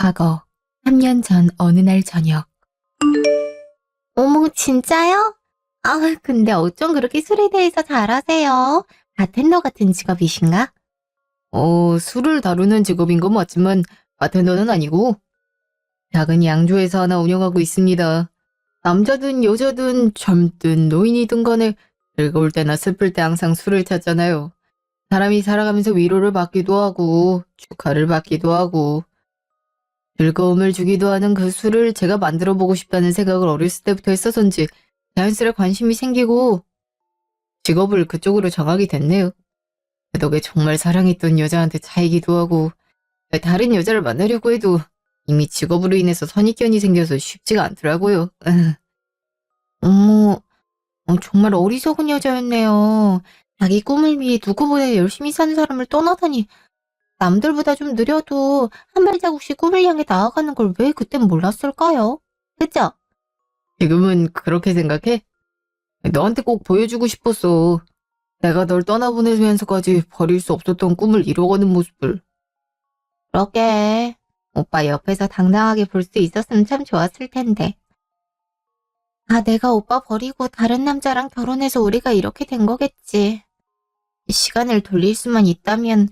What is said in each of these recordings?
과거, 3년 전 어느 날 저녁. 어머, 진짜요? 아, 근데 어쩜 그렇게 술에 대해서 잘 아세요? 바텐더 같은 직업이신가? 술을 다루는 직업인 건 맞지만 바텐더는 아니고 작은 양조회사 하나 운영하고 있습니다. 남자든 여자든 젊든 노인이든 간에 즐거울 때나 슬플 때 항상 술을 찾잖아요. 사람이 살아가면서 위로를 받기도 하고 축하를 받기도 하고 즐거움을 주기도 하는 그 술을 제가 만들어 보고 싶다는 생각을 어렸을 때부터 했어서인지 자연스레 관심이 생기고 직업을 그쪽으로 정하게 됐네요. 그 덕에 정말 사랑했던 여자한테 차이기도 하고 다른 여자를 만나려고 해도 이미 직업으로 인해서 선입견이 생겨서 쉽지가 않더라고요. 어머, 정말 어리석은 여자였네요. 자기 꿈을 위해 누구보다 열심히 사는 사람을 떠나다니. 남들보다 좀 느려도 한 발자국씩 꿈을 향해 나아가는 걸 왜 그땐 몰랐을까요? 그죠? 지금은 그렇게 생각해? 너한테 꼭 보여주고 싶었어. 내가 널 떠나보내면서까지 버릴 수 없었던 꿈을 이뤄가는 모습을. 그러게. 오빠 옆에서 당당하게 볼 수 있었으면 참 좋았을 텐데. 아, 내가 오빠 버리고 다른 남자랑 결혼해서 우리가 이렇게 된 거겠지. 시간을 돌릴 수만 있다면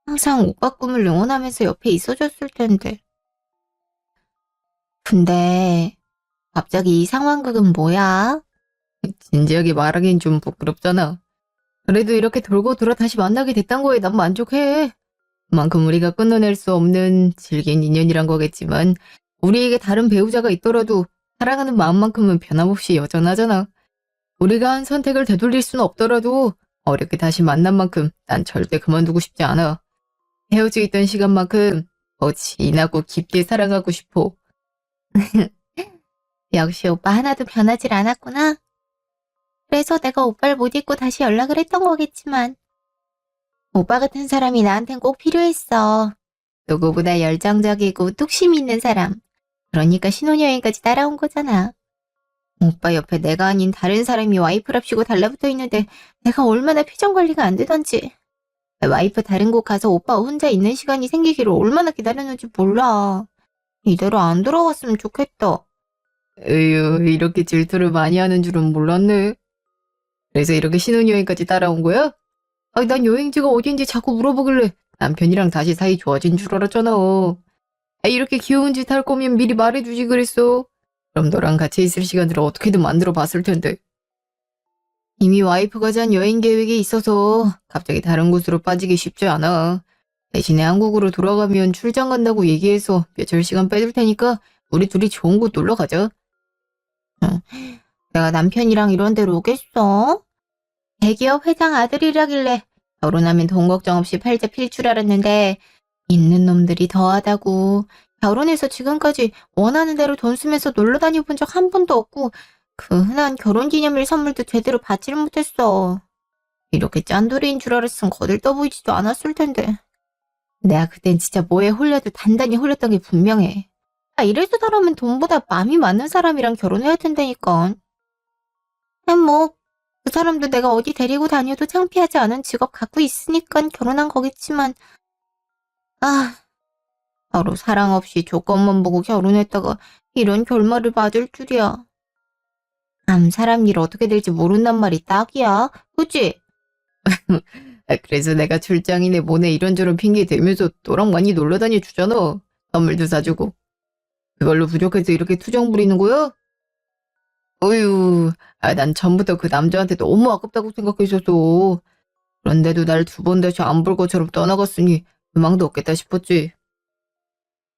항상 오빠 꿈을 응원하면서 옆에 있어줬을 텐데. 근데 갑자기 이 상황극은 뭐야? 진지하게 말하긴 좀 부끄럽잖아. 그래도 이렇게 돌고 돌아 다시 만나게 됐단 거에 난 만족해. 그만큼 우리가 끊어낼 수 없는 질긴 인연이란 거겠지만 우리에게 다른 배우자가 있더라도 사랑하는 마음만큼은 변함없이 여전하잖아. 우리가 한 선택을 되돌릴 수는 없더라도 어렵게 다시 만난 만큼 난 절대 그만두고 싶지 않아. 헤어져 있던 시간만큼 더 진하고 깊게 사랑하고 싶어. 역시 오빠 하나도 변하질 않았구나. 그래서 내가 오빠를 못 잊고 다시 연락을 했던 거겠지만 오빠 같은 사람이 나한텐 꼭 필요했어. 누구보다 열정적이고 뚝심 있는 사람. 그러니까 신혼여행까지 따라온 거잖아. 오빠 옆에 내가 아닌 다른 사람이 와이프랍시고 달라붙어 있는데 내가 얼마나 표정 관리가 안 되던지. 와이프 다른 곳 가서 오빠 혼자 있는 시간이 생기기를 얼마나 기다렸는지 몰라. 이대로 안 돌아왔으면 좋겠다. 에휴, 이렇게 질투를 많이 하는 줄은 몰랐네. 그래서 이렇게 신혼여행까지 따라온 거야? 아니, 난 여행지가 어딘지 자꾸 물어보길래 남편이랑 다시 사이 좋아진 줄 알았잖아. 이렇게 귀여운 짓 할 거면 미리 말해주지 그랬어. 그럼 너랑 같이 있을 시간을 어떻게든 만들어 봤을 텐데. 이미 와이프가 잔 여행 계획이 있어서 갑자기 다른 곳으로 빠지기 쉽지 않아. 대신에 한국으로 돌아가면 출장 간다고 얘기해서 며칠 시간 빼줄 테니까 우리 둘이 좋은 곳 놀러 가자. 응, 내가 남편이랑 이런 데로 오겠어? 대기업 회장 아들이라길래 결혼하면 돈 걱정 없이 팔자 필 줄 알았는데 있는 놈들이 더하다고. 결혼해서 지금까지 원하는 대로 돈 쓰면서 놀러 다녀본 적 한 번도 없고 그 흔한 결혼기념일 선물도 제대로 받지를 못했어. 이렇게 짠돌이인 줄 알았으면 거들떠 보이지도 않았을 텐데. 내가 그땐 진짜 뭐에 홀려도 단단히 홀렸던 게 분명해. 이래서 사람은 돈보다 마음이 맞는 사람이랑 결혼해야 된다니까. 뭐 그 사람도 내가 어디 데리고 다녀도 창피하지 않은 직업 갖고 있으니까 결혼한 거겠지만 아, 서로 사랑 없이 조건만 보고 결혼했다가 이런 결말을 맞을 줄이야. 사람 일 어떻게 될지 모른단 말이 딱이야. 그치? 그래서 내가 출장이네 뭐네 이런저런 핑계 대면서 너랑 많이 놀러 다녀 주잖아. 선물도 사주고. 그걸로 부족해서 이렇게 투정 부리는 거야? 어휴, 난 처음부터 그 남자한테 너무 아깝다고 생각했었어. 그런데도 날 두 번 다시 안 볼 것처럼 떠나갔으니 희망도 없겠다 싶었지.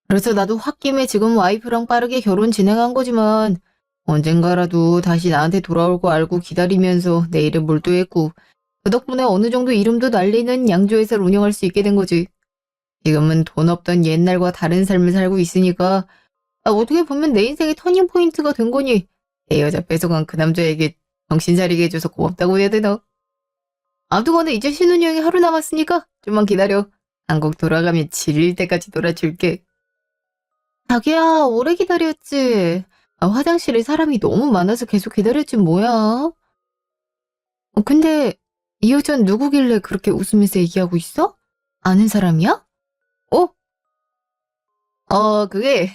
그래서 나도 홧김에 지금 와이프랑 빠르게 결혼 진행한 거지만 언젠가라도 다시 나한테 돌아올 거 알고 기다리면서 내일에 몰두했고 그 덕분에 어느 정도 이름도 날리는 양조회사를 운영할 수 있게 된 거지. 지금은 돈 없던 옛날과 다른 삶을 살고 있으니까 어떻게 보면 내 인생의 터닝 포인트가 된 거니 내 여자 뺏어간 그 남자에게 정신 차리게 해줘서 고맙다고 해야 되나? 아무튼간에 이제 신혼여행이 하루 남았으니까 좀만 기다려. 한국 돌아가면 질릴 때까지 놀아줄게. 자기야, 오래 기다렸지? 화장실에 사람이 너무 많아서 계속 기다렸지 뭐야? 근데 이 여자는 누구길래 그렇게 웃으면서 얘기하고 있어? 아는 사람이야? 어? 그게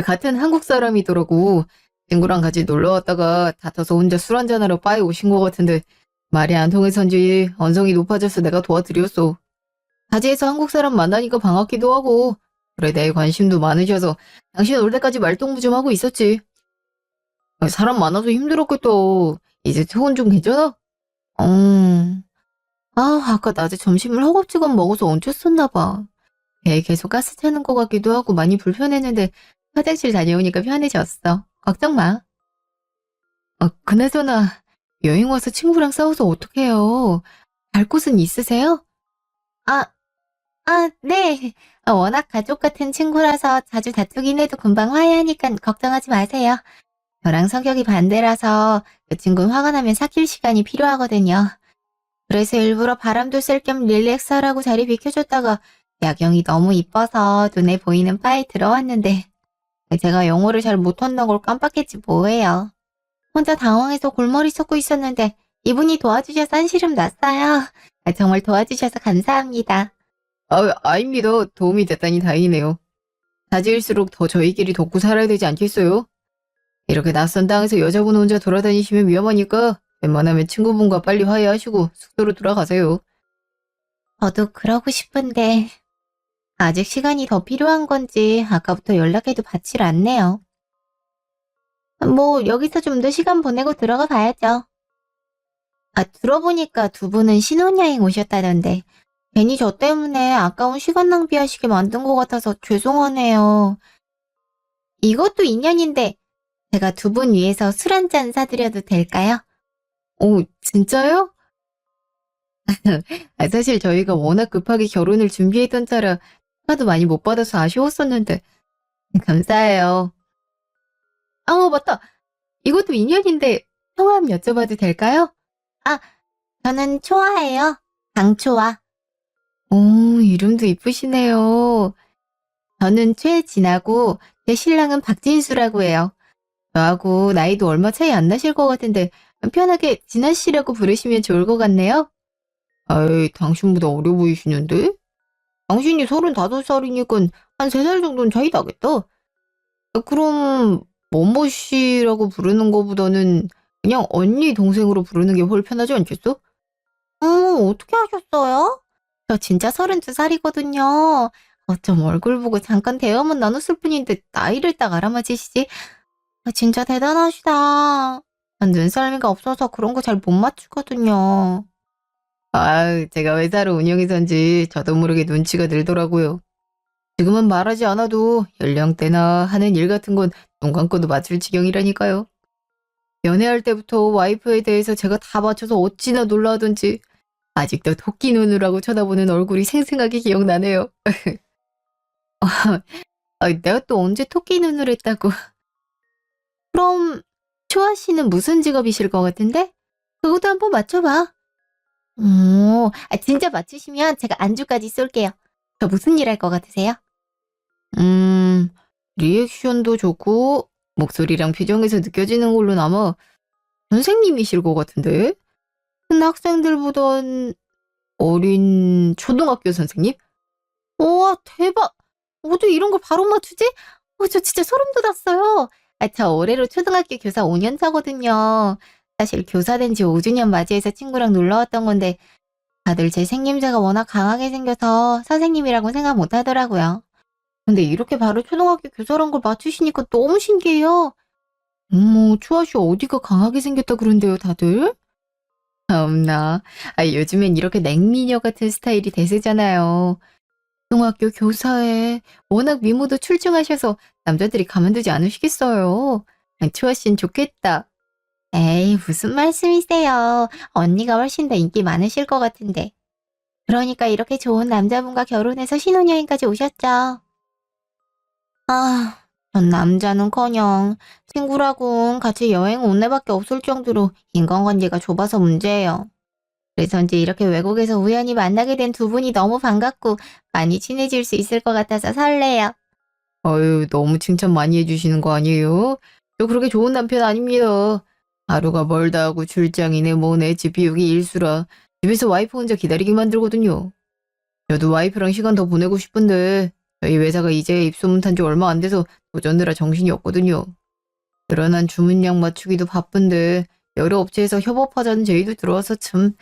같은 한국 사람이더라고. 친구랑 같이 놀러 왔다가 다퉈서 혼자 술 한잔하러 바에 오신 것 같은데 말이 안 통해서인지 언성이 높아져서 내가 도와드렸어. 타지에서 한국 사람 만나니까 반갑기도 하고 그래 내에 관심도 많으셔서 당신 올 때까지 말동무 좀 하고 있었지. 사람 많아서 힘들었겠다. 이제 퇴원 좀 괜찮아? 아까 낮에 점심을 허겁지겁 먹어서 얹혔었나 봐. 배에 계속 가스 차는 것 같기도 하고 많이 불편했는데 화장실 다녀오니까 편해졌어. 걱정 마. 그나저나 여행 와서 친구랑 싸워서 어떡해요? 갈 곳은 있으세요? 아, 네. 워낙 가족 같은 친구라서 자주 다투긴 해도 금방 화해하니까 걱정하지 마세요. 저랑 성격이 반대라서 그 친구는 화가 나면 삭힐 시간이 필요하거든요. 그래서 일부러 바람도 쐴 겸 릴렉스하라고 자리 비켜줬다가 야경이 너무 이뻐서 눈에 보이는 바에 들어왔는데 제가 영어를 잘 못한다는 걸 깜빡했지 뭐예요. 혼자 당황해서 골머리 쏟고 있었는데 이분이 도와주셔서 한시름 났어요. 정말 도와주셔서 감사합니다. 아닙니다. 도움이 됐다니 다행이네요. 자지일수록 더 저희끼리 돕고 살아야 되지 않겠어요? 이렇게 낯선 땅에서 여자분 혼자 돌아다니시면 위험하니까 웬만하면 친구분과 빨리 화해하시고 숙소로 돌아가세요. 저도 그러고 싶은데 아직 시간이 더 필요한 건지 아까부터 연락해도 받질 않네요. 뭐 여기서 좀 더 시간 보내고 들어가 봐야죠. 들어보니까 두 분은 신혼여행 오셨다던데 괜히 저 때문에 아까운 시간 낭비하시게 만든 것 같아서 죄송하네요. 이것도 인연인데 제가 두 분 위해서 술 한 잔 사드려도 될까요? 진짜요? 사실 저희가 워낙 급하게 결혼을 준비했던 차라 축하도 많이 못 받아서 아쉬웠었는데 감사해요. 맞다. 이것도 인연인데 성함 여쭤봐도 될까요? 저는 초아예요. 강초아. 이름도 이쁘시네요. 저는 최진하고 제 신랑은 박진수라고 해요. 저하고 나이도 얼마 차이 안 나실 것 같은데 편하게 진아 씨라고 부르시면 좋을 것 같네요. 아이, 당신보다 어려 보이시는데? 당신이 35살이니까 한 3살 정도는 차이 나겠다. 그럼 뭐뭐 씨라고 부르는 거보다는 그냥 언니 동생으로 부르는 게 훨 편하지 않겠어? 어떻게 하셨어요? 저 진짜 32살이거든요. 어쩜 얼굴 보고 잠깐 대화만 나눴을 뿐인데 나이를 딱 알아맞히시지? 진짜 대단하시다. 난 눈썰미가 없어서 그런 거 잘 못 맞추거든요. 제가 회사를 운영해서인지 저도 모르게 눈치가 늘더라고요. 지금은 말하지 않아도 연령대나 하는 일 같은 건 눈 감고도 맞출 지경이라니까요. 연애할 때부터 와이프에 대해서 제가 다 맞춰서 어찌나 놀라하던지 아직도 토끼 눈으로 쳐다보는 얼굴이 생생하게 기억나네요. 내가 또 언제 토끼 눈을 했다고. 그럼 초아 씨는 무슨 직업이실 것 같은데? 그것도 한번 맞춰봐. 진짜 맞추시면 제가 안주까지 쏠게요. 저 무슨 일 할 것 같으세요? 리액션도 좋고 목소리랑 표정에서 느껴지는 걸로는 아마 선생님이실 것 같은데? 큰 학생들보단 어린 초등학교 선생님? 우와, 대박! 어떻게 이런 걸 바로 맞추지? 저 진짜 소름 돋았어요. 저 올해로 초등학교 교사 5년 차거든요. 사실 교사 된 지 5주년 맞이해서 친구랑 놀러 왔던 건데 다들 제 생김새가 워낙 강하게 생겨서 선생님이라고 생각 못 하더라고요. 근데 이렇게 바로 초등학교 교사란 걸 맞추시니까 너무 신기해요. 어머, 추아씨 어디가 강하게 생겼다 그런데요, 다들? 참나. 요즘엔 이렇게 냉미녀 같은 스타일이 대세잖아요. 초등학교 교사에 워낙 미모도 출중하셔서 남자들이 가만두지 않으시겠어요. 추아씨는 좋겠다. 에이, 무슨 말씀이세요. 언니가 훨씬 더 인기 많으실 것 같은데. 그러니까 이렇게 좋은 남자분과 결혼해서 신혼여행까지 오셨죠. 전 남자는커녕 친구라곤 같이 여행 온 애밖에 없을 정도로 인간관계가 좁아서 문제예요. 그래서인지 이렇게 외국에서 우연히 만나게 된 두 분이 너무 반갑고 많이 친해질 수 있을 것 같아서 설레요. 너무 칭찬 많이 해주시는 거 아니에요? 저 그렇게 좋은 남편 아닙니다. 하루가 멀다 하고 출장이네 뭐네 집 비우기 일수라 집에서 와이프 혼자 기다리게 만들거든요. 저도 와이프랑 시간 더 보내고 싶은데 저희 회사가 이제 입소문 탄 지 얼마 안 돼서 도전느라 정신이 없거든요. 늘어난 주문량 맞추기도 바쁜데 여러 업체에서 협업하자는 제의도 들어와서 참.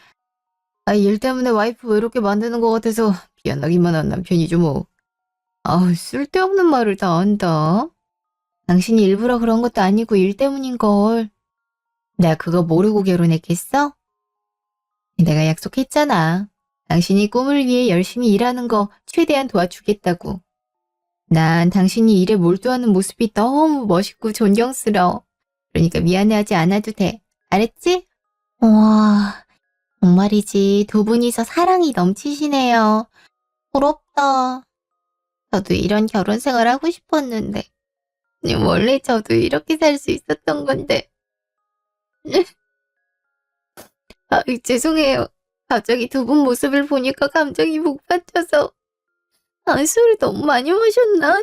일 때문에 와이프 외롭게 만드는 것 같아서 미안하기만 한 남편이죠 뭐. 쓸데없는 말을 다 한다. 당신이 일부러 그런 것도 아니고 일 때문인걸. 내가 그거 모르고 결혼했겠어? 내가 약속했잖아. 당신이 꿈을 위해 열심히 일하는 거 최대한 도와주겠다고. 난 당신이 일에 몰두하는 모습이 너무 멋있고 존경스러워. 그러니까 미안해하지 않아도 돼. 알았지? 와, 정말이지. 두 분이서 사랑이 넘치시네요. 부럽다. 저도 이런 결혼 생활 하고 싶었는데. 원래 저도 이렇게 살 수 있었던 건데. 죄송해요. 갑자기 두 분 모습을 보니까 감정이 북받쳐서. 술을 너무 많이 마셨나?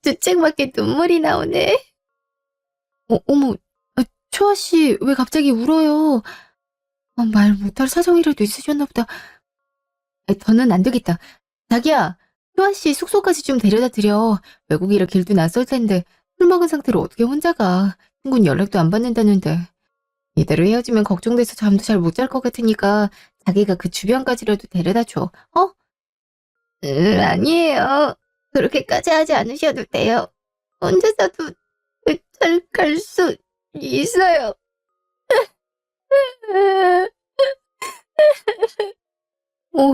주책맞게 눈물이 나오네. 어머, 초아 씨, 왜 갑자기 울어요? 말 못할 사정이라도 있으셨나 보다. 더는 안 되겠다. 자기야, 초아 씨 숙소까지 좀 데려다 드려. 외국이라 길도 낯설 텐데 술 먹은 상태로 어떻게 혼자 가. 친구는 연락도 안 받는다는데. 이대로 헤어지면 걱정돼서 잠도 잘 못 잘 것 같으니까 자기가 그 주변까지라도 데려다 줘. 아니에요. 그렇게까지 하지 않으셔도 돼요. 혼자서도 잘 갈 수 있어요.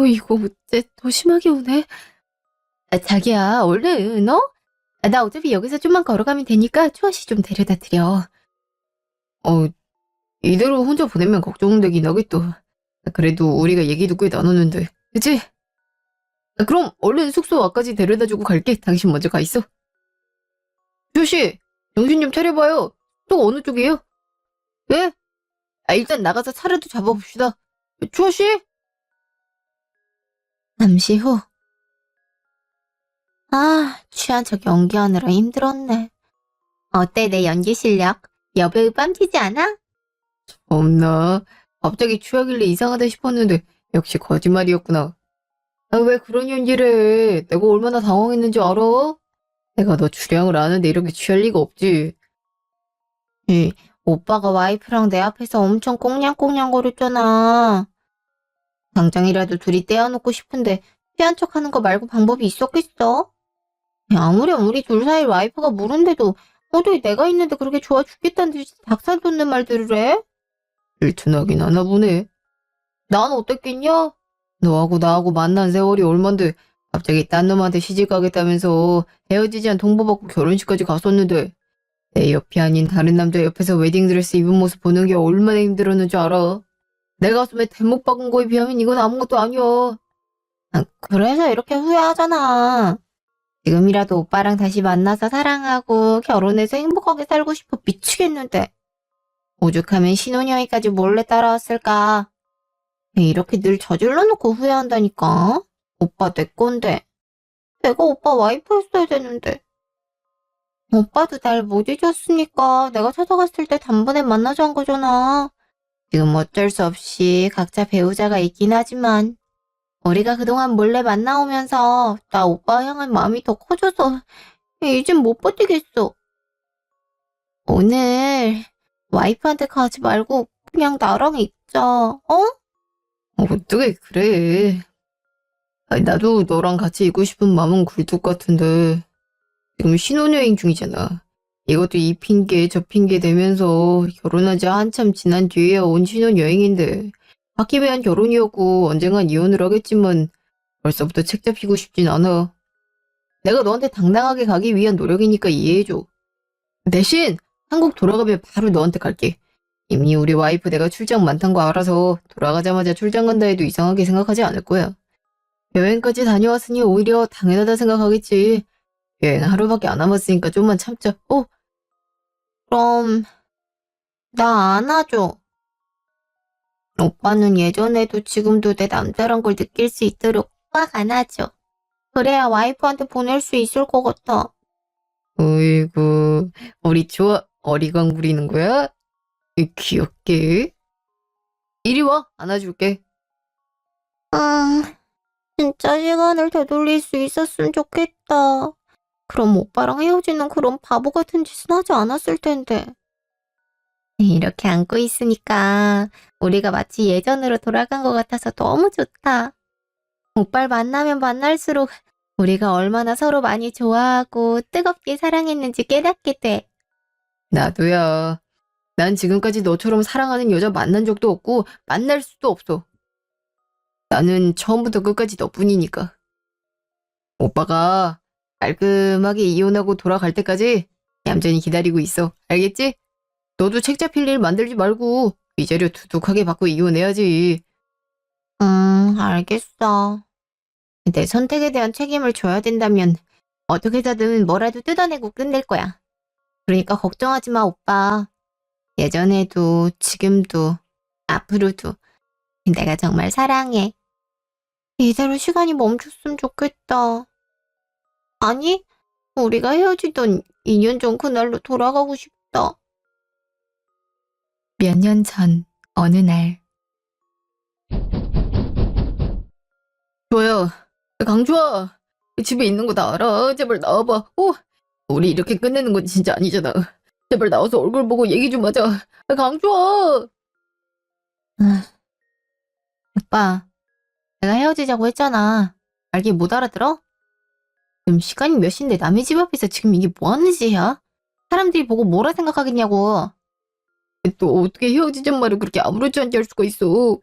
이거 어째 더 심하게 오네. 자기야, 얼른, 나 어차피 여기서 좀만 걸어가면 되니까 초아 씨 좀 데려다 드려. 이대로 혼자 보내면 걱정되긴 하겠다. 그래도 우리가 얘기도 꽤 나눴는데, 그치? 그럼 얼른 숙소 앞까지 데려다 주고 갈게. 당신 먼저 가 있어. 초아 씨, 정신 좀 차려봐요. 또 어느 쪽이에요? 예? 일단 나가서 차라도 잡아봅시다. 초아 씨? 잠시 후. 취한 척 연기하느라 힘들었네. 어때, 내 연기 실력? 여배우 뺨치지 않아? 없나? 갑자기 취하길래 이상하다 싶었는데 역시 거짓말이었구나. 왜 그런 연기를 해? 내가 얼마나 당황했는지 알아? 내가 너 주량을 아는데 이렇게 취할 리가 없지. 오빠가 와이프랑 내 앞에서 엄청 꽁냥꽁냥 거렸잖아. 당장이라도 둘이 떼어놓고 싶은데 취한 척하는 거 말고 방법이 있었겠어? 아무렴 우리 둘 사이 와이프가 모른데도 어디 내가 있는데 그렇게 좋아 죽겠다는 듯이 닭살 돋는 말들을 해? 질투나긴 하나 보네. 난 어땠겠냐? 너하고 나하고 만난 세월이 얼만데 갑자기 딴 놈한테 시집가겠다면서 헤어지지 않 통보받고 결혼식까지 갔었는데 내 옆이 아닌 다른 남자 옆에서 웨딩드레스 입은 모습 보는 게 얼마나 힘들었는지 알아? 내 가슴에 대목 박은 거에 비하면 이건 아무것도 아니야. 그래서 이렇게 후회하잖아. 지금이라도 오빠랑 다시 만나서 사랑하고 결혼해서 행복하게 살고 싶어 미치겠는데. 오죽하면 신혼여행까지 몰래 따라왔을까. 이렇게 늘 저질러 놓고 후회한다니까. 오빠 내 건데. 내가 오빠 와이프 했어야 되는데. 오빠도 날 못 잊었으니까 내가 찾아갔을 때 단번에 만나자 한 거잖아. 지금 어쩔 수 없이 각자 배우자가 있긴 하지만 우리가 그동안 몰래 만나오면서 나 오빠 향한 마음이 더 커져서 이젠 못 버티겠어. 오늘 와이프한테 가지 말고 그냥 나랑 있자, 어떻게 그래. 나도 너랑 같이 있고 싶은 마음은 굴뚝 같은데 지금 신혼여행 중이잖아. 이것도 이 핑계 저 핑계 대면서 결혼한 지 한참 지난 뒤에야 온 신혼여행인데 바뀌면 결혼이었고 언젠간 이혼을 하겠지만 벌써부터 책 잡히고 싶진 않아. 내가 너한테 당당하게 가기 위한 노력이니까 이해해줘. 대신 한국 돌아가면 바로 너한테 갈게. 이미 우리 와이프 내가 출장 많단 거 알아서 돌아가자마자 출장 간다 해도 이상하게 생각하지 않을 거야. 여행까지 다녀왔으니 오히려 당연하다 생각하겠지. 여행 하루밖에 안 남았으니까 좀만 참자. 그럼 나 안아줘. 오빠는 예전에도 지금도 내 남자란 걸 느낄 수 있도록 꽉 안아줘. 그래야 와이프한테 보낼 수 있을 것 같아. 어이구, 우리 좋아. 어리광 부리는 거야? 귀엽게. 이리 와, 안아줄게. 진짜 시간을 되돌릴 수 있었으면 좋겠다. 그럼 오빠랑 헤어지는 그런 바보 같은 짓은 하지 않았을 텐데. 이렇게 안고 있으니까 우리가 마치 예전으로 돌아간 것 같아서 너무 좋다. 오빠를 만나면 만날수록 우리가 얼마나 서로 많이 좋아하고 뜨겁게 사랑했는지 깨닫게 돼. 나도야. 난 지금까지 너처럼 사랑하는 여자 만난 적도 없고 만날 수도 없어. 나는 처음부터 끝까지 너뿐이니까. 오빠가 깔끔하게 이혼하고 돌아갈 때까지 얌전히 기다리고 있어. 알겠지? 너도 책 잡힐 일 만들지 말고 위자료 두둑하게 받고 이혼해야지. 알겠어. 내 선택에 대한 책임을 져야 된다면 어떻게 해서든 뭐라도 뜯어내고 끝낼 거야. 그러니까 걱정하지 마, 오빠. 예전에도 지금도 앞으로도 내가 정말 사랑해. 이대로 시간이 멈췄으면 좋겠다. 아니, 우리가 헤어지던 2년 전 그날로 돌아가고 싶다. 몇 년 전 어느 날. 좋아요. 강주아. 집에 있는 거 다 알아. 제발 나와봐. 우리 이렇게 끝내는 건 진짜 아니잖아. 제발 나와서 얼굴 보고 얘기 좀 하자. 강주아. 오빠, 내가 헤어지자고 했잖아. 알게 못 알아들어? 지금 시간이 몇 시인데 남의 집 앞에서 지금 이게 뭐 하는 짓이야? 사람들이 보고 뭐라 생각하겠냐고. 또 어떻게 헤어지잔 말을 그렇게 아무렇지 않게 할 수가 있어.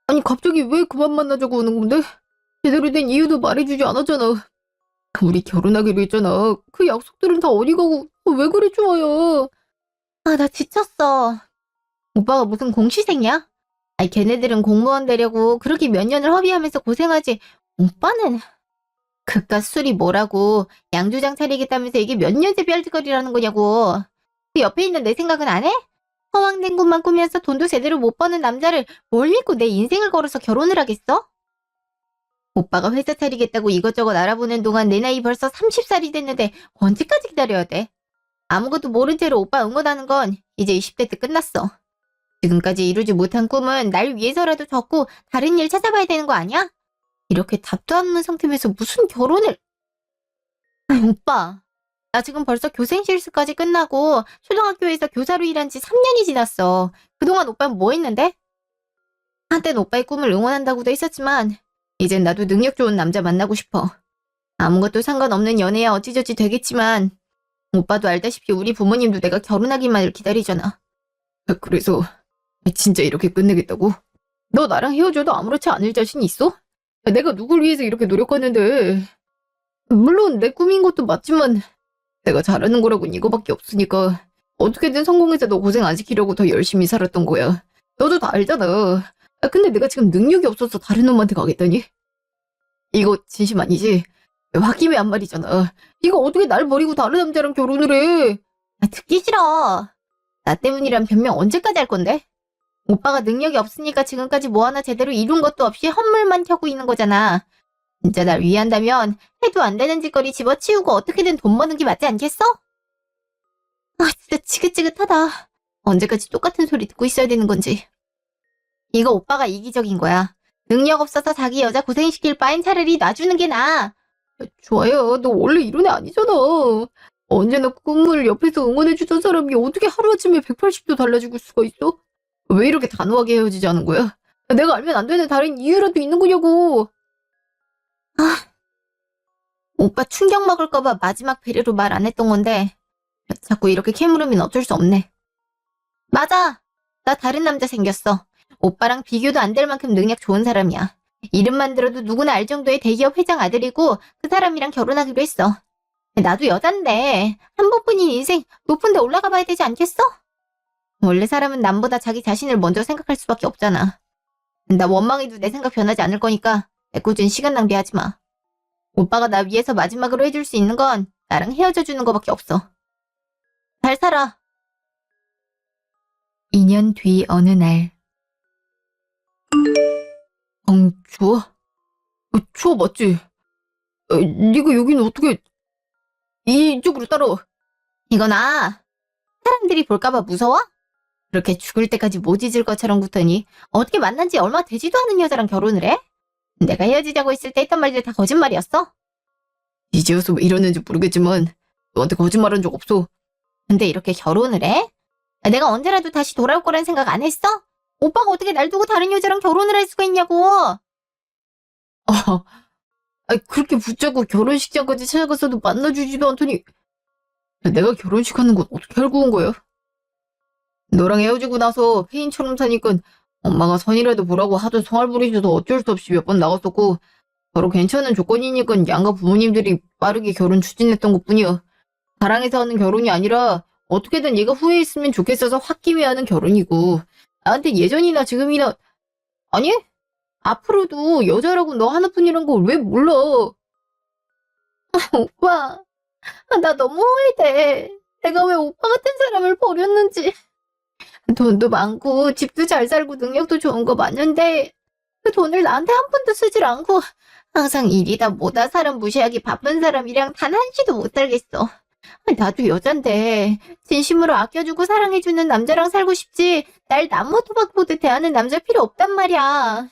아니 갑자기 왜 그만 만나자고 하는 건데? 제대로 된 이유도 말해주지 않았잖아. 우리 결혼하기로 했잖아. 그 약속들은 다 어디 가고 왜 그래 좋아요. 아, 나 지쳤어. 오빠가 무슨 공시생이야? 아니, 걔네들은 공무원 되려고 그렇게 몇 년을 허비하면서 고생하지. 오빠는 그깟 술이 뭐라고 양조장 차리겠다면서 이게 몇 년째 별짓거리라는 거냐고. 그 옆에 있는 내 생각은 안 해? 허황된 것만 꾸면서 돈도 제대로 못 버는 남자를 뭘 믿고 내 인생을 걸어서 결혼을 하겠어? 오빠가 회사 차리겠다고 이것저것 알아보는 동안 내 나이 벌써 30살이 됐는데 언제까지 기다려야 돼? 아무것도 모른 채로 오빠 응원하는 건 이제 20대 때 끝났어. 지금까지 이루지 못한 꿈은 날 위해서라도 접고 다른 일 찾아봐야 되는 거 아니야? 이렇게 답도 없는 상태에서 무슨 결혼을... 오빠, 나 지금 벌써 교생 실습까지 끝나고 초등학교에서 교사로 일한 지 3년이 지났어. 그동안 오빠는 뭐 했는데? 한땐 오빠의 꿈을 응원한다고도 했었지만 이젠 나도 능력 좋은 남자 만나고 싶어. 아무것도 상관없는 연애야 어찌저찌 되겠지만 오빠도 알다시피 우리 부모님도 내가 결혼하기만을 기다리잖아. 그래서 진짜 이렇게 끝내겠다고? 너 나랑 헤어져도 아무렇지 않을 자신 있어? 내가 누굴 위해서 이렇게 노력하는데. 물론 내 꿈인 것도 맞지만 내가 잘하는 거라고는 이거밖에 없으니까 어떻게든 성공해서 너 고생 안 시키려고 더 열심히 살았던 거야. 너도 다 알잖아. 근데 내가 지금 능력이 없어서 다른 놈한테 가겠다니? 이거 진심 아니지? 홧김에 한 말이잖아. 이거 어떻게 날 버리고 다른 남자랑 결혼을 해? 듣기 싫어. 나 때문이란 변명 언제까지 할 건데? 오빠가 능력이 없으니까 지금까지 뭐 하나 제대로 이룬 것도 없이 헛물만 켜고 있는 거잖아. 진짜 날 위한다면 해도 안 되는 짓거리 집어치우고 어떻게든 돈 버는 게 맞지 않겠어? 아, 진짜 지긋지긋하다. 언제까지 똑같은 소리 듣고 있어야 되는 건지. 이거 오빠가 이기적인 거야. 능력 없어서 자기 여자 고생시킬 바엔 차라리 놔주는 게 나아. 좋아요. 너 원래 이런 애 아니잖아. 언제나 꿈을 옆에서 응원해주던 사람이 어떻게 하루아침에 180도 달라질 수가 있어? 왜 이렇게 단호하게 헤어지지 않은 거야? 내가 알면 안 되는 다른 이유라도 있는 거냐고. 오빠 충격 먹을까봐 마지막 배려로 말 안 했던 건데 자꾸 이렇게 캐물으면 어쩔 수 없네. 맞아. 나 다른 남자 생겼어. 오빠랑 비교도 안 될 만큼 능력 좋은 사람이야. 이름만 들어도 누구나 알 정도의 대기업 회장 아들이고 그 사람이랑 결혼하기로 했어. 나도 여잔데 한 번뿐인 인생 높은 데 올라가 봐야 되지 않겠어? 원래 사람은 남보다 자기 자신을 먼저 생각할 수밖에 없잖아. 나 원망해도 내 생각 변하지 않을 거니까 애꿎은 시간 낭비하지 마. 오빠가 나 위해서 마지막으로 해줄 수 있는 건 나랑 헤어져 주는 거밖에 없어. 잘 살아. 2년 뒤 어느 날. 주아? 주아 맞지? 네가 여기는 어떻게... 이쪽으로 따라와. 이건 사람들이 볼까봐 무서워? 그렇게 죽을 때까지 못 잊을 것처럼 굽더니 어떻게 만난 지 얼마 되지도 않은 여자랑 결혼을 해? 내가 헤어지자고 했을 때 했던 말들 다 거짓말이었어? 이제 와서 왜 이러는지 모르겠지만 너한테 거짓말한 적 없어. 근데 이렇게 결혼을 해? 내가 언제라도 다시 돌아올 거란 생각 안 했어? 오빠가 어떻게 날 두고 다른 여자랑 결혼을 할 수가 있냐고. 아, 그렇게 붙잡고 결혼식장까지 찾아가서도 만나주지도 않더니 내가 결혼식 하는 건 어떻게 알고 온 거야? 너랑 헤어지고 나서 페인처럼 사니까 엄마가 선이라도 보라고 하도 성할 부리셔서 어쩔 수 없이 몇 번 나갔었고 서로 괜찮은 조건이니까 양가 부모님들이 빠르게 결혼 추진했던 것뿐이야. 사랑해서 하는 결혼이 아니라 어떻게든 얘가 후회했으면 좋겠어서 홧김에 하는 결혼이고 나한테 예전이나 지금이나 아니 앞으로도 여자라고 너 하나뿐이란 걸 왜 몰라? 오빠, 나 너무 후회돼. 내가 왜 오빠 같은 사람을 버렸는지. 돈도 많고 집도 잘 살고 능력도 좋은 거 맞는데 그 돈을 나한테 한 푼도 쓰질 않고 항상 일이다 뭐다 사람 무시하기 바쁜 사람이랑 단 한시도 못 살겠어. 나도 여잔데 진심으로 아껴주고 사랑해주는 남자랑 살고 싶지 날 남모토박 보듯 대하는 남자 필요 없단 말이야.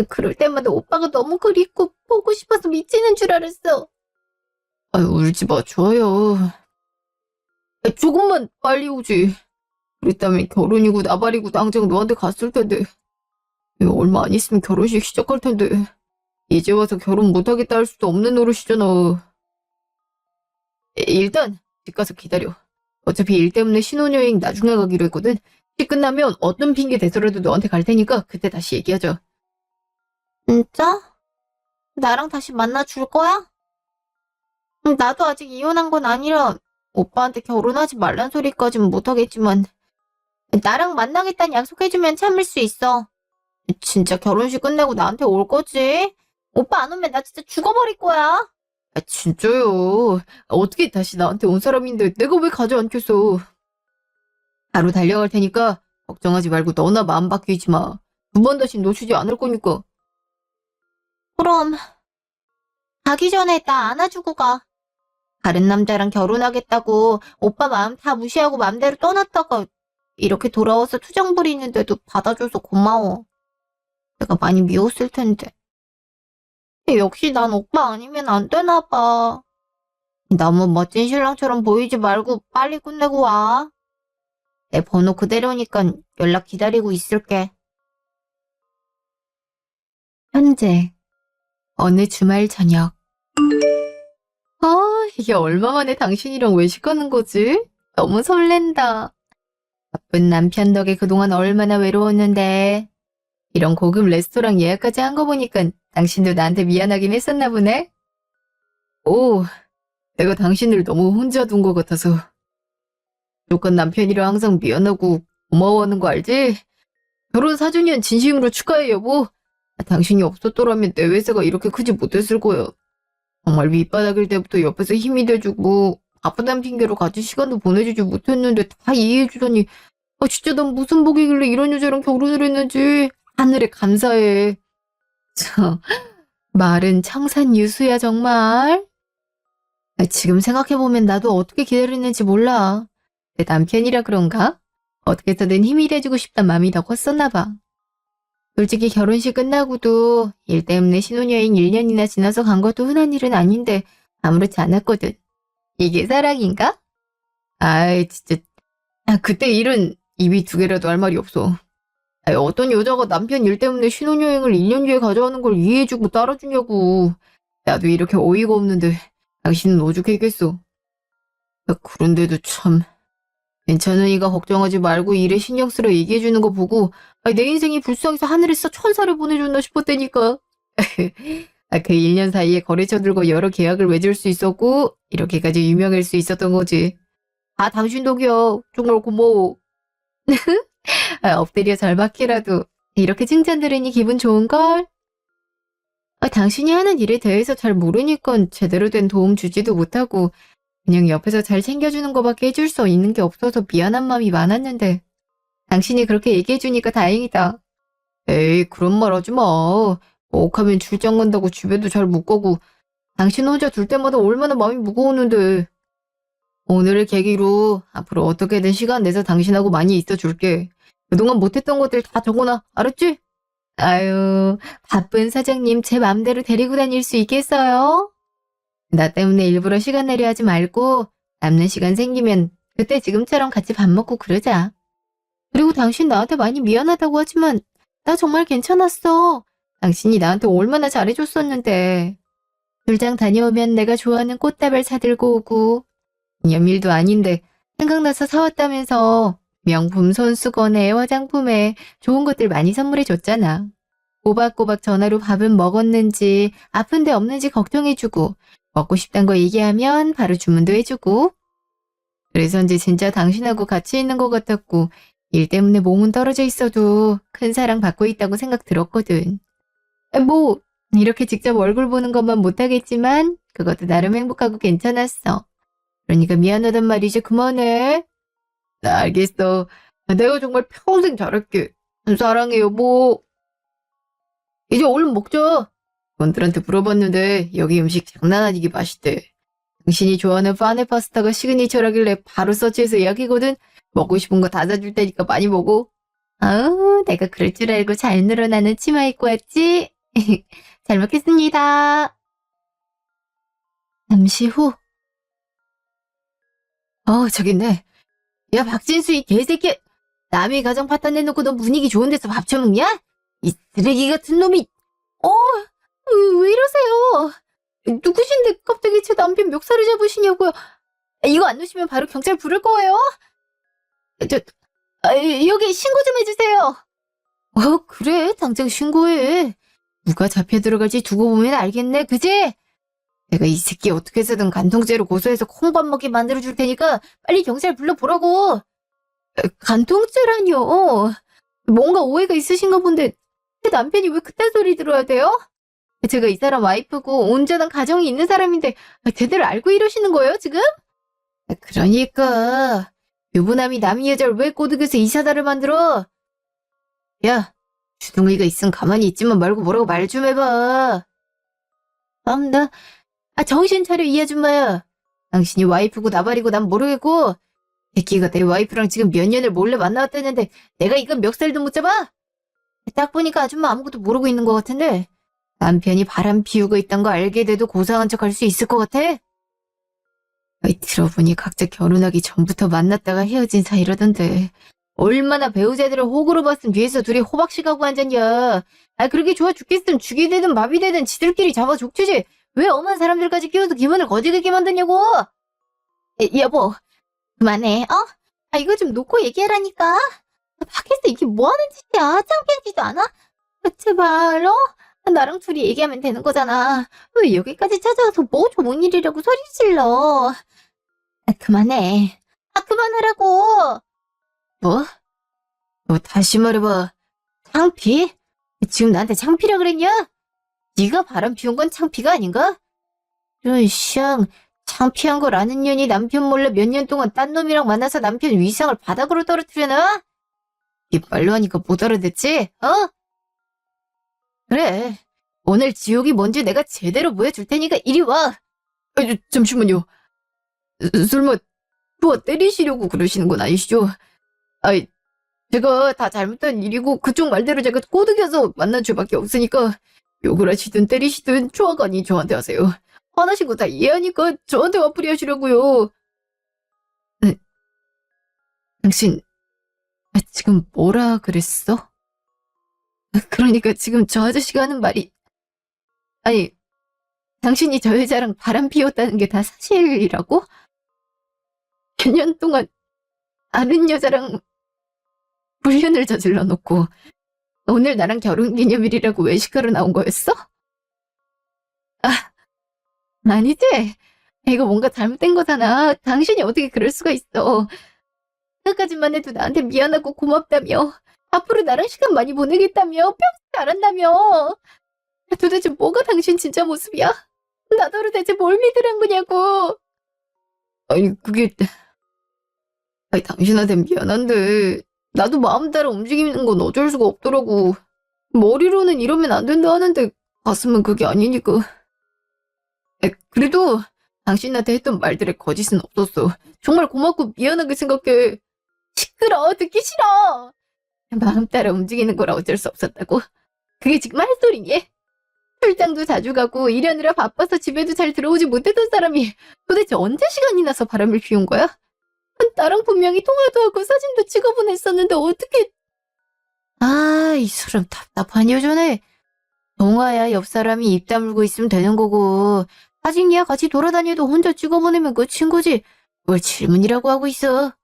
그럴 때마다 오빠가 너무 그립고 보고 싶어서 미치는 줄 알았어. 아유 울지 마 좋아요. 조금만 빨리 오지. 그랬다면 결혼이고 나발이고 당장 너한테 갔을 텐데. 이거 얼마 안 있으면 결혼식 시작할 텐데. 이제 와서 결혼 못하겠다 할 수도 없는 노릇이잖아. 일단 집 가서 기다려. 어차피 일 때문에 신혼여행 나중에 가기로 했거든. 시 끝나면 어떤 핑계 대서라도 너한테 갈 테니까 그때 다시 얘기하자. 진짜? 나랑 다시 만나줄 거야? 나도 아직 이혼한 건 아니라 오빠한테 결혼하지 말란 소리까지는 못하겠지만 나랑 만나겠다는 약속해주면 참을 수 있어. 진짜 결혼식 끝내고 나한테 올 거지? 오빠 안 오면 나 진짜 죽어버릴 거야. 진짜요. 어떻게 다시 나한테 온 사람인데 내가 왜 가져앉겠어. 바로 달려갈 테니까 걱정하지 말고 너나 마음 바뀌지 마. 두 번 다시 놓치지 않을 거니까. 그럼 가기 전에 나 안아주고 가. 다른 남자랑 결혼하겠다고 오빠 마음 다 무시하고 맘대로 떠났다가 이렇게 돌아와서 투정 부리는데도 받아줘서 고마워. 내가 많이 미웠을 텐데. 역시 난 오빠 아니면 안 되나 봐. 너무 멋진 신랑처럼 보이지 말고 빨리 끝내고 와. 내 번호 그대로니까 연락 기다리고 있을게. 현재 어느 주말 저녁. 이게 얼마 만에 당신이랑 외식하는 거지? 너무 설렌다. 바쁜 남편 덕에 그동안 얼마나 외로웠는데. 이런 고급 레스토랑 예약까지 한 거 보니까 당신도 나한테 미안하긴 했었나 보네? 오, 내가 당신을 너무 혼자 둔 것 같아서. 조건 남편이라 항상 미안하고 고마워하는 거 알지? 결혼 4주년 진심으로 축하해 여보. 당신이 없었더라면 내 회사가 이렇게 크지 못했을 거야. 정말 밑바닥일 때부터 옆에서 힘이 돼주고 바쁘단 핑계로 같이 시간도 보내주지 못했는데 다 이해해주더니 진짜 난 무슨 복이길래 이런 여자랑 결혼을 했는지 하늘에 감사해. 저 말은 청산유수야 정말. 지금 생각해보면 나도 어떻게 기다렸는지 몰라. 내 남편이라 그런가? 어떻게 해서든 힘이 돼주고 싶단 마음이 더 컸었나 봐. 솔직히 결혼식 끝나고도 일 때문에 신혼여행 1년이나 지나서 간 것도 흔한 일은 아닌데 아무렇지 않았거든. 이게 사랑인가? 아이 진짜 그때 일은 입이 두 개라도 할 말이 없어. 어떤 여자가 남편 일 때문에 신혼여행을 2년 뒤에 가져가는 걸 이해해주고 따라주냐고. 나도 이렇게 어이가 없는데 당신은 오죽했겠어. 그런데도 참 괜찮으니까 걱정하지 말고 일에 신경 쓰려 얘기해주는 거 보고 내 인생이 불쌍해서 하늘에서 천사를 보내줬나 싶었다니까. 그 1년 사이에 거래처 들고 여러 계약을 맺을 수 있었고 이렇게까지 유명할 수 있었던 거지. 당신 덕이야. 정말 고마워. 엎드려 절 받기라도 이렇게 칭찬 들으니 기분 좋은걸? 당신이 하는 일에 대해서 잘 모르니까 제대로 된 도움 주지도 못하고 그냥 옆에서 잘 챙겨주는 거밖에 해줄 수 있는 게 없어서 미안한 마음이 많았는데 당신이 그렇게 얘기해주니까 다행이다. 에이 그런 말 하지 마. 억하면 출장 간다고 집에도 잘 못 가고 당신 혼자 둘 때마다 얼마나 마음이 무거웠는데. 오늘을 계기로 앞으로 어떻게든 시간 내서 당신하고 많이 있어줄게. 그동안 못했던 것들 다 적어놔. 알았지? 아유, 바쁜 사장님 제 맘대로 데리고 다닐 수 있겠어요? 나 때문에 일부러 시간 내려 하지 말고 남는 시간 생기면 그때 지금처럼 같이 밥 먹고 그러자. 그리고 당신 나한테 많이 미안하다고 하지만 나 정말 괜찮았어. 당신이 나한테 얼마나 잘해줬었는데. 출장 다녀오면 내가 좋아하는 꽃다발 사들고 오고 기념일도 아닌데 생각나서 사왔다면서 명품 손수건에 화장품에 좋은 것들 많이 선물해줬잖아. 꼬박꼬박 전화로 밥은 먹었는지 아픈데 없는지 걱정해주고 먹고 싶단 거 얘기하면 바로 주문도 해주고 그래서인지 진짜 당신하고 같이 있는 것 같았고 일 때문에 몸은 떨어져 있어도 큰 사랑 받고 있다고 생각 들었거든. 뭐 이렇게 직접 얼굴 보는 것만 못하겠지만 그것도 나름 행복하고 괜찮았어. 그러니까 미안하단 말 이제 그만해. 나 알겠어. 내가 정말 평생 잘할게. 사랑해 여보. 이제 얼른 먹자. 원들한테 물어봤는데 여기 음식 장난 아니게 맛있대. 당신이 좋아하는 파네 파스타가 시그니처라길래 바로 서치해서 예약이거든. 먹고 싶은 거 다 사줄 테니까 많이 먹어. 아우, 내가 그럴 줄 알고 잘 늘어나는 치마 입고 왔지? 잘 먹겠습니다. 잠시 후. 저기 있네. 야, 박진수 이 개새끼. 남의 가정 파탄 내놓고 너 분위기 좋은 데서 밥 처먹냐? 이 쓰레기 같은 놈이. 왜 이러세요? 누구신데 갑자기 제 남편 멱살을 잡으시냐고요? 이거 안 놓으시면 바로 경찰 부를 거예요? 여기 신고 좀 해주세요. 그래. 당장 신고해. 누가 잡혀 들어갈지 두고 보면 알겠네. 그지? 내가 이 새끼 어떻게 해서든 간통죄로 고소해서 콩밥 먹게 만들어줄 테니까 빨리 경찰 불러보라고. 간통죄라뇨. 뭔가 오해가 있으신가 본데 제 남편이 왜 그딴 소리 들어야 돼요? 제가 이 사람 와이프고 온전한 가정이 있는 사람인데 제대로 알고 이러시는 거예요 지금? 그러니까 유부남이 남의 여자를 왜 꼬드겨서 이사다를 만들어? 야, 주둥이가 있으면 가만히 있지만 말고 뭐라고 말 좀 해봐. 나 정신 차려 이 아줌마야. 당신이 와이프고 나발이고 난 모르겠고 새끼가 내 와이프랑 지금 몇 년을 몰래 만나왔다는데 내가 이건 멱살도 못 잡아? 딱 보니까 아줌마 아무것도 모르고 있는 것 같은데 남편이 바람 피우고 있단 거 알게 돼도 고상한 척 할 수 있을 것 같아? 들어보니 각자 결혼하기 전부터 만났다가 헤어진 사이라던데 얼마나 배우자들을 호구로 봤으면 뒤에서 둘이 호박씨 하고 앉았냐. 그렇게 좋아 죽겠으면 죽이 되든 밥이 되든 지들끼리 잡아 족치지 왜 엄한 사람들까지 끼워서 기분을 거지게 만드냐고. 여보 그만해. 이거 좀 놓고 얘기하라니까. 밖에서 이게 뭐하는 짓이야. 창피하지도 않아? 제발 나랑 둘이 얘기하면 되는 거잖아. 왜 여기까지 찾아와서 뭐 좋은 일이라고 소리 질러. 그만해. 그만하라고. 뭐? 너 다시 말해봐. 창피? 지금 나한테 창피라 그랬냐? 네가 바람 피운 건 창피가 아닌가? 이런 샹 창피한 걸 아는 년이 남편 몰래 몇 년 동안 딴 놈이랑 만나서 남편 위상을 바닥으로 떨어뜨려놔? 이 말로 하니까 못 알아듣지? 그래. 오늘 지옥이 뭔지 내가 제대로 보여줄 테니까 이리 와. 잠시만요. 설마 부하 때리시려고 그러시는 건 아니시죠? 제가 다 잘못한 일이고 그쪽 말대로 제가 꼬드겨서 만난 죄밖에 없으니까 욕을 하시든 때리시든 초하가니 저한테 하세요. 화나신 거 다 이해하니까 저한테 화풀이 하시라고요. 당신 지금 뭐라 그랬어? 그러니까 지금 저 아저씨가 하는 말이 당신이 저 여자랑 바람 피웠다는 게 다 사실이라고? 몇 년 동안 아는 여자랑 불륜을 저질러 놓고 오늘 나랑 결혼기념일이라고 외식하러 나온 거였어? 아니지? 이거 뭔가 잘못된 거잖아. 당신이 어떻게 그럴 수가 있어. 끝까지만 해도 나한테 미안하고 고맙다며. 앞으로 나랑 시간 많이 보내겠다며. 평생 잘한다며. 도대체 뭐가 당신 진짜 모습이야? 나더러 대체 뭘 믿으란 거냐고. 그게... 당신한테 미안한데 나도 마음 따라 움직이는 건 어쩔 수가 없더라고. 머리로는 이러면 안 된다 하는데 가슴은 그게 아니니까. 그래도 당신한테 했던 말들의 거짓은 없었어. 정말 고맙고 미안하게 생각해. 시끄러. 듣기 싫어. 마음 따라 움직이는 거라 어쩔 수 없었다고. 그게 지금 할 소리니? 출장도 자주 가고 일하느라 바빠서 집에도 잘 들어오지 못했던 사람이 도대체 언제 시간이 나서 바람을 피운 거야? 나랑 분명히 통화도 하고 사진도 찍어 보냈었는데 어떻게... 아, 이 사람 답답한 여전해. 동화야 옆 사람이 입 다물고 있으면 되는 거고 사진이야 같이 돌아다녀도 혼자 찍어 보내면 끝인 거지. 뭘 질문이라고 하고 있어.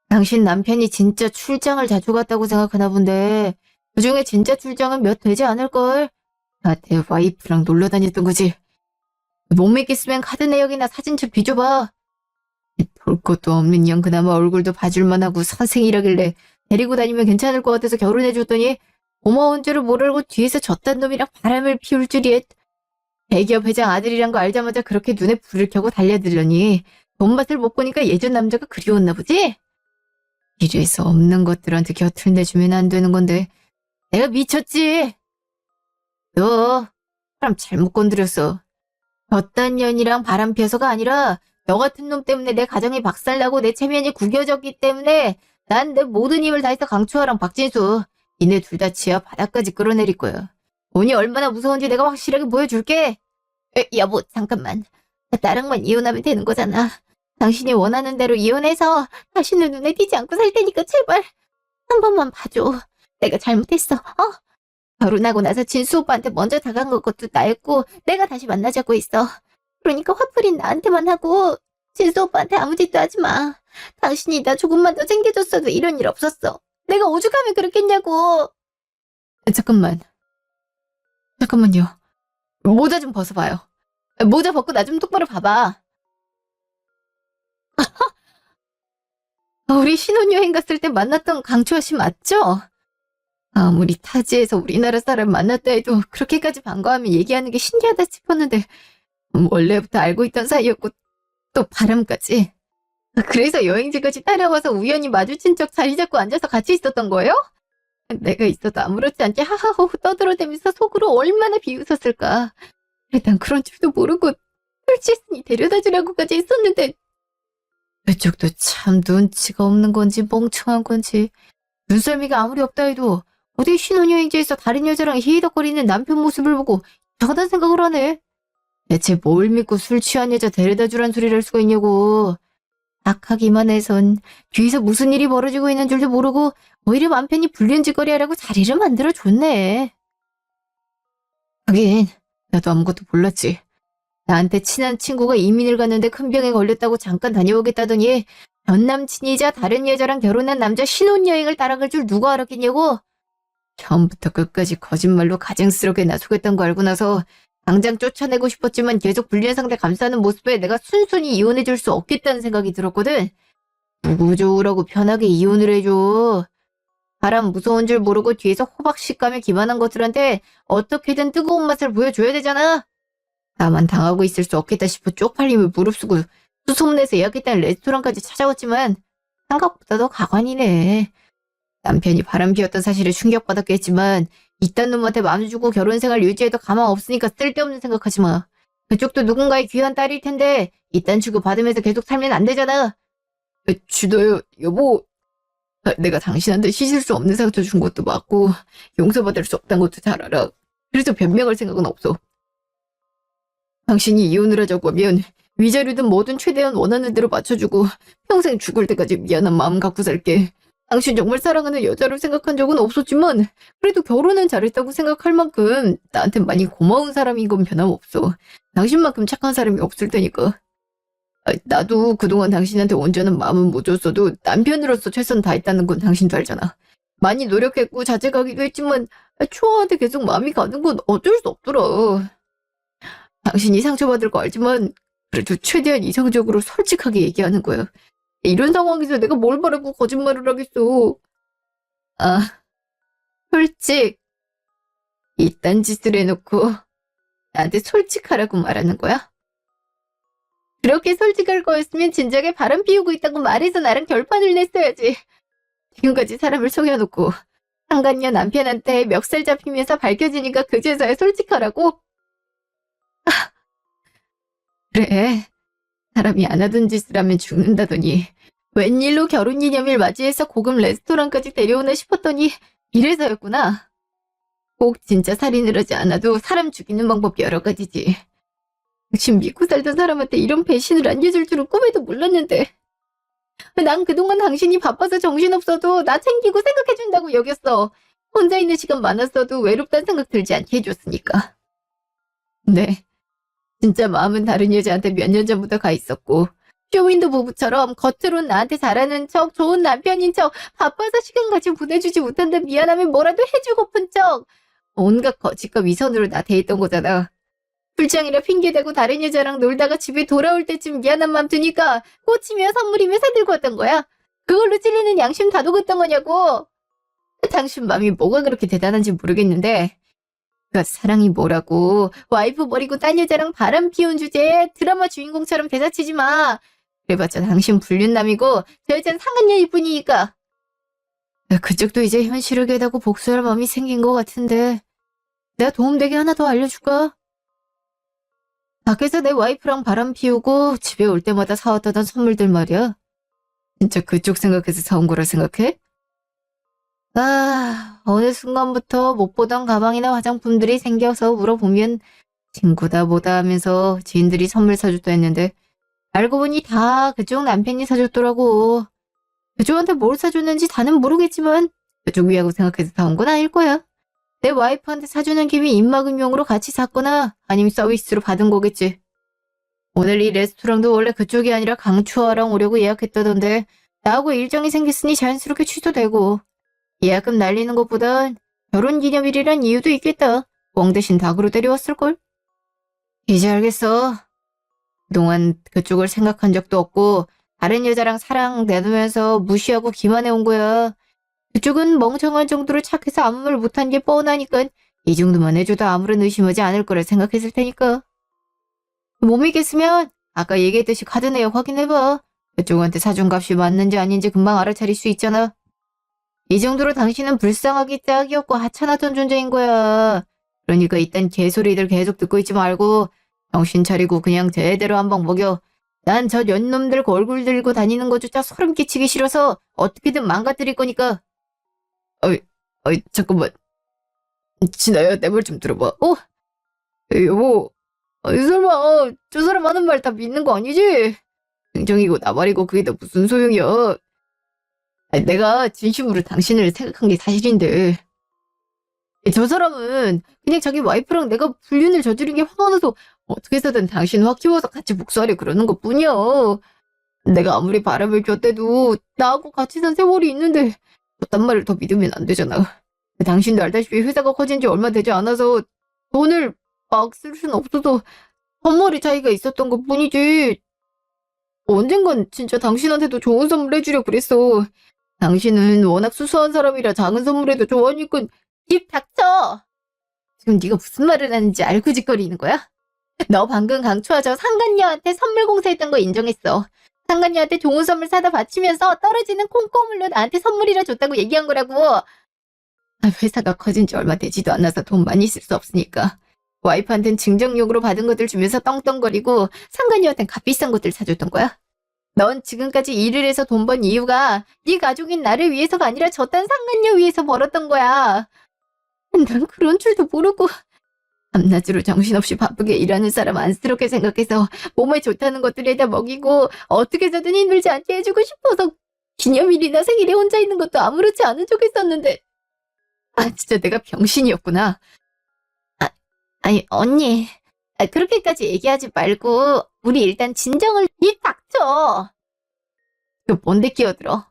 당신 남편이 진짜 출장을 자주 갔다고 생각하나 본데 그중에 진짜 출장은 몇 되지 않을걸? 나한테 와이프랑 놀러 다녔던 거지. 못 믿겠으면 카드 내역이나 사진 좀 비춰봐. 볼 것도 없는 년 그나마 얼굴도 봐줄만 하고 선생이라길래 데리고 다니면 괜찮을 것 같아서 결혼해줬더니 고마운 줄을 모르고 뒤에서 저딴 놈이랑 바람을 피울 줄이야. 대기업 회장 아들이란 거 알자마자 그렇게 눈에 불을 켜고 달려들더니 돈맛을 못 보니까 예전 남자가 그리웠나 보지? 이래서 없는 것들한테 곁을 내주면 안 되는 건데 내가 미쳤지? 너 사람 잘못 건드렸어. 저딴 년이랑 바람 피워서가 아니라 너 같은 놈 때문에 내 가정이 박살나고 내 체면이 구겨졌기 때문에 난 내 모든 힘을 다해서 강추아랑 박진수 니네 둘 다 지하 바닥까지 끌어내릴 거야. 돈이 얼마나 무서운지 내가 확실하게 보여줄게. 여보 잠깐만. 나랑만 이혼하면 되는 거잖아. 당신이 원하는 대로 이혼해서 다시는 눈에 띄지 않고 살 테니까 제발 한 번만 봐줘. 내가 잘못했어. 결혼하고 나서 진수 오빠한테 먼저 다가간 것도 나였고 내가 다시 만나자고 했어. 그러니까 화풀이는 나한테만 하고 진수 오빠한테 아무 짓도 하지 마. 당신이 나 조금만 더 챙겨줬어도 이런 일 없었어. 내가 오죽하면 그랬겠냐고. 잠깐만요. 모자 좀 벗어봐요. 모자 벗고 나 좀 똑바로 봐봐. 우리 신혼여행 갔을 때 만났던 강추아 씨 맞죠? 아무리 타지에서 우리나라 사람 만났다 해도 그렇게까지 반가워하면 얘기하는 게 신기하다 싶었는데 원래부터 알고 있던 사이였고 또 바람까지. 그래서 여행지까지 따라와서 우연히 마주친 척 자리 잡고 앉아서 같이 있었던 거예요? 내가 있어도 아무렇지 않게 하하호호 떠들어대면서 속으로 얼마나 비웃었을까. 난 그런 줄도 모르고 홀치스니 데려다 주려고까지 했었는데 그쪽도 참 눈치가 없는 건지 멍청한 건지 눈썰미가 아무리 없다 해도 어디 신혼여행지에서 다른 여자랑 히히덕거리는 남편 모습을 보고 이상하다는 생각을 하네. 대체 뭘 믿고 술 취한 여자 데려다 주란 소리를 할 수가 있냐고. 악하기만 해선 뒤에서 무슨 일이 벌어지고 있는 줄도 모르고 오히려 남편이 불륜짓거리 하라고 자리를 만들어줬네. 하긴 나도 아무것도 몰랐지. 나한테 친한 친구가 이민을 갔는데 큰 병에 걸렸다고 잠깐 다녀오겠다더니 전 남친이자 다른 여자랑 결혼한 남자 신혼여행을 따라갈 줄 누가 알았겠냐고. 처음부터 끝까지 거짓말로 가증스럽게 나서겠다는 거 알고 나서 당장 쫓아내고 싶었지만 계속 불륜 상대 감싸는 모습에 내가 순순히 이혼해줄 수 없겠다는 생각이 들었거든. 누구 좋으라고 편하게 이혼을 해줘. 바람 무서운 줄 모르고 뒤에서 호박식감에 기만한 것들한테 어떻게든 뜨거운 맛을 보여줘야 되잖아. 나만 당하고 있을 수 없겠다 싶어 쪽팔림을 무릅쓰고 수소문해서 예약했다는 레스토랑까지 찾아왔지만 생각보다 더 가관이네. 남편이 바람 피웠던 사실에 충격받았겠지만 이딴 놈한테 마음 주고 결혼생활 유지해도 가망 없으니까 쓸데없는 생각하지 마. 그쪽도 누군가의 귀한 딸일 텐데 이딴 취급 받으면서 계속 살면 안 되잖아. 주도요 여보. 내가 당신한테 씻을 수 없는 상처 준 것도 맞고 용서받을 수 없다는 것도 잘 알아. 그래서 변명할 생각은 없어. 당신이 이혼을 하자고 하면 위자료든 뭐든 최대한 원하는 대로 맞춰주고 평생 죽을 때까지 미안한 마음 갖고 살게. 당신 정말 사랑하는 여자로 생각한 적은 없었지만 그래도 결혼은 잘했다고 생각할 만큼 나한테 많이 고마운 사람인 건 변함없어. 당신만큼 착한 사람이 없을 테니까. 나도 그동안 당신한테 온전한 마음은 못 줬어도 남편으로서 최선 다했다는 건 당신도 알잖아. 많이 노력했고 자제하기도 했지만 초아한테 계속 마음이 가는 건 어쩔 수 없더라. 당신이 상처받을 거 알지만 그래도 최대한 이성적으로 솔직하게 얘기하는 거야. 이런 상황에서 내가 뭘 바라고 거짓말을 하겠어. 솔직. 이딴 짓을 해놓고 나한테 솔직하라고 말하는 거야? 그렇게 솔직할 거였으면 진작에 바람 피우고 있다고 말해서 나랑 결판을 냈어야지. 지금까지 사람을 속여놓고 상간녀 남편한테 멱살 잡히면서 밝혀지니까 그제서야 솔직하라고? 그래. 사람이 안 하던 짓을 하면 죽는다더니 웬일로 결혼기념일 맞이해서 고급 레스토랑까지 데려오나 싶었더니 이래서였구나. 꼭 진짜 살인을 하지 않아도 사람 죽이는 방법 여러 가지지. 당신 믿고 살던 사람한테 이런 배신을 안겨줄 줄은 꿈에도 몰랐는데. 난 그동안 당신이 바빠서 정신없어도 나 챙기고 생각해준다고 여겼어. 혼자 있는 시간 많았어도 외롭다는 생각 들지 않게 해줬으니까. 네, 진짜 마음은 다른 여자한테 몇 년 전부터 가 있었고 쇼윈도 부부처럼 겉으론 나한테 잘하는 척, 좋은 남편인 척, 바빠서 시간 같이 보내주지 못한데 미안하면 뭐라도 해주고픈 척, 온갖 거짓과 위선으로 나 대했던 거잖아. 출장이라 핑계대고 다른 여자랑 놀다가 집에 돌아올 때쯤 미안한 맘 드니까 꽃이며 선물이며 사들고 왔던 거야. 그걸로 찔리는 양심 다 녹았던 거냐고. 당신 맘이 뭐가 그렇게 대단한지 모르겠는데 그 사랑이 뭐라고 와이프 버리고 딴 여자랑 바람 피운 주제에 드라마 주인공처럼 대사치지 마. 그래봤자 당신 불륜남이고 저 여자는 상간녀일 뿐이니까. 그쪽도 이제 현실을 깨닫고 복수할 마음이 생긴 것 같은데 내가 도움되게 하나 더 알려줄까? 밖에서 내 와이프랑 바람 피우고 집에 올 때마다 사왔다던 선물들 말이야. 진짜 그쪽 생각해서 사온 거라 생각해? 어느 순간부터 못 보던 가방이나 화장품들이 생겨서 물어보면 친구다 뭐다 하면서 지인들이 선물 사줬다 했는데 알고 보니 다 그쪽 남편이 사줬더라고. 그쪽한테 뭘 사줬는지 다는 모르겠지만 그쪽 위하고 생각해서 사온 건 아닐 거야. 내 와이프한테 사주는 김에 입막음용으로 같이 샀거나 아니면 서비스로 받은 거겠지. 오늘 이 레스토랑도 원래 그쪽이 아니라 강추하랑 오려고 예약했다던데 나하고 일정이 생겼으니 자연스럽게 취소되고 예약금 날리는 것보단 결혼기념일이란 이유도 있겠다. 뻥 대신 닭으로 데려왔을걸? 이제 알겠어. 그동안 그쪽을 생각한 적도 없고 다른 여자랑 사랑 나누면서 무시하고 기만해온 거야. 그쪽은 멍청한 정도로 착해서 아무 말 못한 게 뻔하니까 이 정도만 해줘도 아무런 의심하지 않을 거라 생각했을 테니까. 못 믿겠으면 아까 얘기했듯이 카드 내역 확인해봐. 그쪽한테 사준 값이 맞는지 아닌지 금방 알아차릴 수 있잖아. 이 정도로 당신은 불쌍하기 짝이었고 하찮았던 존재인 거야. 그러니까 이딴 개소리들 계속 듣고 있지 말고 정신 차리고 그냥 제대로 한 방 먹여. 난 저 연놈들 얼굴 들고 다니는 거조차 소름 끼치기 싫어서 어떻게든 망가뜨릴 거니까. 잠깐만. 진아야, 내 말 좀 들어봐. 여보. 설마 저 사람 하는 말 다 믿는 거 아니지? 긍정이고 나발이고 그게 다 무슨 소용이야. 내가 진심으로 당신을 생각한 게 사실인데 저 사람은 그냥 자기 와이프랑 내가 불륜을 저지른 게 화가 나서 어떻게 해서든 당신 확 키워서 같이 복수하려 그러는 것 뿐이야. 내가 아무리 바람을 폈대도 나하고 같이 산 세월이 있는데 그딴 말을 더 믿으면 안 되잖아. 당신도 알다시피 회사가 커진 지 얼마 되지 않아서 돈을 막 쓸 순 없어서 선물이 차이가 있었던 것 뿐이지. 언젠간 진짜 당신한테도 좋은 선물 해주려 그랬어. 당신은 워낙 수수한 사람이라 작은 선물해도 좋아하니까. 입 닥쳐! 지금 네가 무슨 말을 하는지 알고 짓거리는 거야? 너 방금 강추하저 상간녀한테 선물 공세했던 거 인정했어. 상간녀한테 좋은 선물 사다 바치면서 떨어지는 콩고물로 나한테 선물이라 줬다고 얘기한 거라고. 회사가 커진 지 얼마 되지도 않아서 돈 많이 쓸 수 없으니까 와이프한텐 증정용으로 받은 것들 주면서 떵떵거리고 상간녀한텐 값비싼 것들 사줬던 거야. 넌 지금까지 일을 해서 돈 번 이유가 네 가족인 나를 위해서가 아니라 저딴 상간녀 위해서 벌었던 거야. 난 그런 줄도 모르고 밤낮으로 정신없이 바쁘게 일하는 사람 안쓰럽게 생각해서 몸에 좋다는 것들에다 먹이고 어떻게 해서든 힘들지 않게 해주고 싶어서 기념일이나 생일에 혼자 있는 것도 아무렇지 않은 척 했었는데 진짜 내가 병신이었구나. 아니 언니 그렇게까지 얘기하지 말고 우리 일단 진정을. 입 닥쳐. 너 뭔데 끼어들어.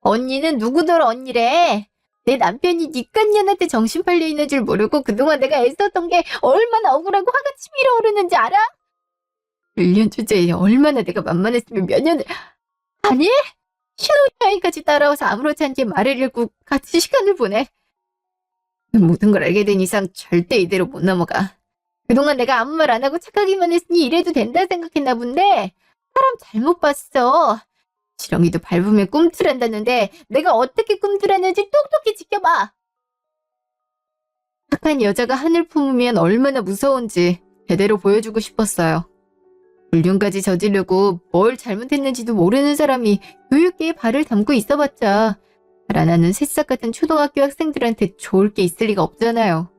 언니는 누구더러 언니래. 내 남편이 니깐년한테 정신 팔려 있는 줄 모르고 그동안 내가 애썼던 게 얼마나 억울하고 화가 치밀어 오르는지 알아? 1년 주제에 얼마나 내가 만만했으면 몇 년을. 아니? 신혼여행까지 따라와서 아무렇지 않게 말을 읽고 같이 시간을 보내. 모든 걸 알게 된 이상 절대 이대로 못 넘어가. 그동안 내가 아무 말 안 하고 착하기만 했으니 이래도 된다 생각했나 본데 사람 잘못 봤어. 지렁이도 밟으면 꿈틀한다는데 내가 어떻게 꿈틀하는지 똑똑히 지켜봐. 착한 여자가 하늘 품으면 얼마나 무서운지 제대로 보여주고 싶었어요. 불륜까지 저지르고 뭘 잘못했는지도 모르는 사람이 교육계에 발을 담고 있어봤자 잘 안 하는 새싹 같은 초등학교 학생들한테 좋을 게 있을 리가 없잖아요.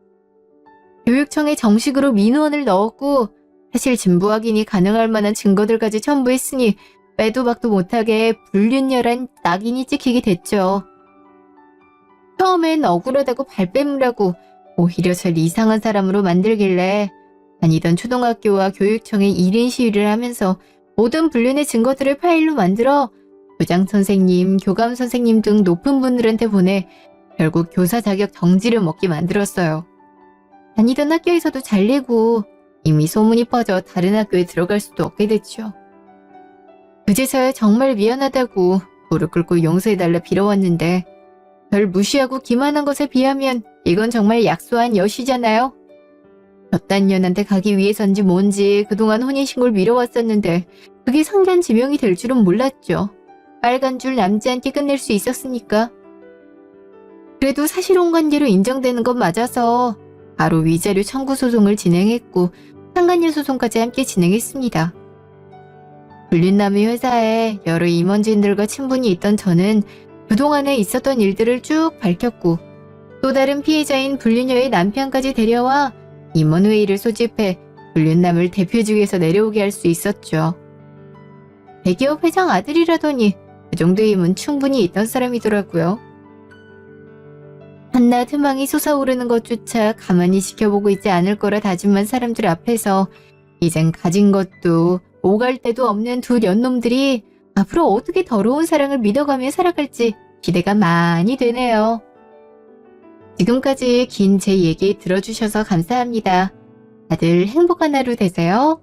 교육청에 정식으로 민원을 넣었고 사실 진부 확인이 가능할 만한 증거들까지 첨부했으니 빼도 박도 못하게 불륜녀란 낙인이 찍히게 됐죠. 처음엔 억울하다고 발뺌을 오히려 절 이상한 사람으로 만들길래 다니던 초등학교와 교육청에 1인 시위를 하면서 모든 불륜의 증거들을 파일로 만들어 교장 선생님, 교감 선생님 등 높은 분들한테 보내 결국 교사 자격 정지를 먹게 만들었어요. 다니던 학교에서도 잘리고 이미 소문이 퍼져 다른 학교에 들어갈 수도 없게 됐죠. 그제서야 정말 미안하다고 무릎 꿇고 용서해달라 빌어왔는데 별 무시하고 기만한 것에 비하면 이건 정말 약소한 여시잖아요. 저딴 년한테 가기 위해서인지 뭔지 그동안 혼인신고를 미뤄왔었는데 그게 상견지명이 될 줄은 몰랐죠. 빨간 줄 남지 않게 끝낼 수 있었으니까. 그래도 사실혼관계로 인정되는 건 맞아서 바로 위자료 청구 소송을 진행했고 상간녀 소송까지 함께 진행했습니다. 불륜남의 회사에 여러 임원진들과 친분이 있던 저는 그동안에 있었던 일들을 쭉 밝혔고 또 다른 피해자인 불륜녀의 남편까지 데려와 임원회의를 소집해 불륜남을 대표직에서 내려오게 할 수 있었죠. 대기업 회장 아들이라더니 그 정도의 힘은 충분히 있던 사람이더라고요. 한낱 희망이 솟아오르는 것조차 가만히 지켜보고 있지 않을 거라 다짐한 사람들 앞에서 이젠 가진 것도 오갈 데도 없는 두 년놈들이 앞으로 어떻게 더러운 사랑을 믿어가며 살아갈지 기대가 많이 되네요. 지금까지 긴 제 얘기 들어주셔서 감사합니다. 다들 행복한 하루 되세요.